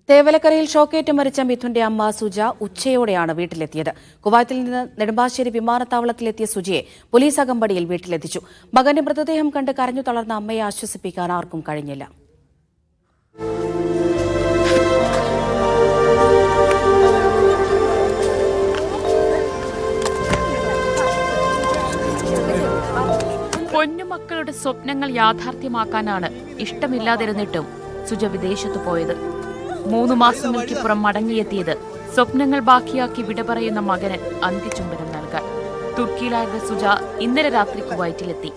തേവലക്കരയിൽ ഷോക്കേറ്റ് മരിച്ച മിഥുന്റെ അമ്മ സുജ ഉച്ചയോടെയാണ് വീട്ടിലെത്തിയത്. കുവൈത്തിൽ നിന്ന് നെടുമ്പാശ്ശേരി വിമാനത്താവളത്തിലെത്തിയ സുജയെ പോലീസ് അകമ്പടിയിൽ വീട്ടിലെത്തിച്ചു. മകന്റെ മൃതദേഹം കണ്ട് കരഞ്ഞു തളർന്ന അമ്മയെ ആശ്വസിപ്പിക്കാൻ ആർക്കും കഴിഞ്ഞില്ല. പൊന്നുമക്കളുടെ സ്വപ്നങ്ങൾ യാഥാർത്ഥ്യമാക്കാനാണ് ഇഷ്ടമില്ലാതിരുന്നിട്ടും സുജ വിദേശത്ത് പോയത്. 3 മാസങ്ങൾക്കിപ്പുറം മടങ്ങിയെത്തിയത് സ്വപ്നങ്ങൾ ബാക്കിയാക്കി വിട പറയുന്ന മകന് അന്ത്യചുംബനം നൽകാൻ. തുർക്കിയിലായിരുന്ന സുജ ഇന്നലെ രാത്രി കുവൈറ്റിലെത്തി.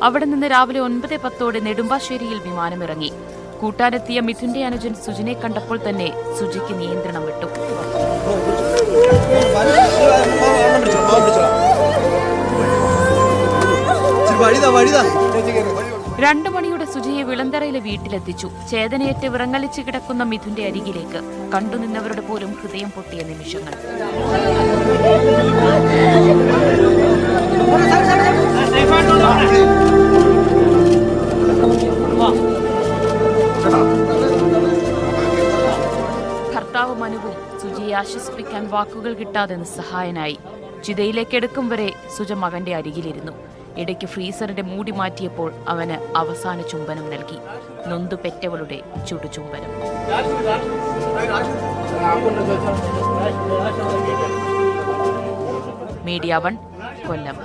അവിടെ നിന്ന് രാവിലെ 9:10 നെടുമ്പാശ്ശേരിയിൽ വിമാനമിറങ്ങി. കൂട്ടാനെത്തിയ മിഥുന്റെ അനുജൻ സുജിനെ കണ്ടപ്പോൾ തന്നെ സുജിക്ക് നിയന്ത്രണം വിട്ടു. 2 മണിയുടെ സുജയെ വിളന്തറയിലെ വീട്ടിലെത്തിച്ചു. ചേതനയേറ്റ് വിറങ്ങലിച്ച് കിടക്കുന്ന മിഥുന്റെ അരികിലേക്ക് കണ്ടുനിന്നവരുടെ പോലും ഹൃദയം പൊട്ടിയ നിമിഷങ്ങൾ. ഭർത്താവ് മനുവും സുജയെ ആശ്വസിപ്പിക്കാൻ വാക്കുകൾ കിട്ടാതെ നിസ്സഹായനായി. ചിതയിലേക്ക് എടുക്കും വരെ സുജ മകന്റെ അരികിലിരുന്നു. ഇടയ്ക്ക് ഫ്രീസറിന്റെ മൂടി മാറ്റിയപ്പോൾ അവന് അവസാന ചുംബനം നൽകി. നൊന്തു പെറ്റവളുടെ ചുടുചുംബനം. MediaOne, കൊല്ലം.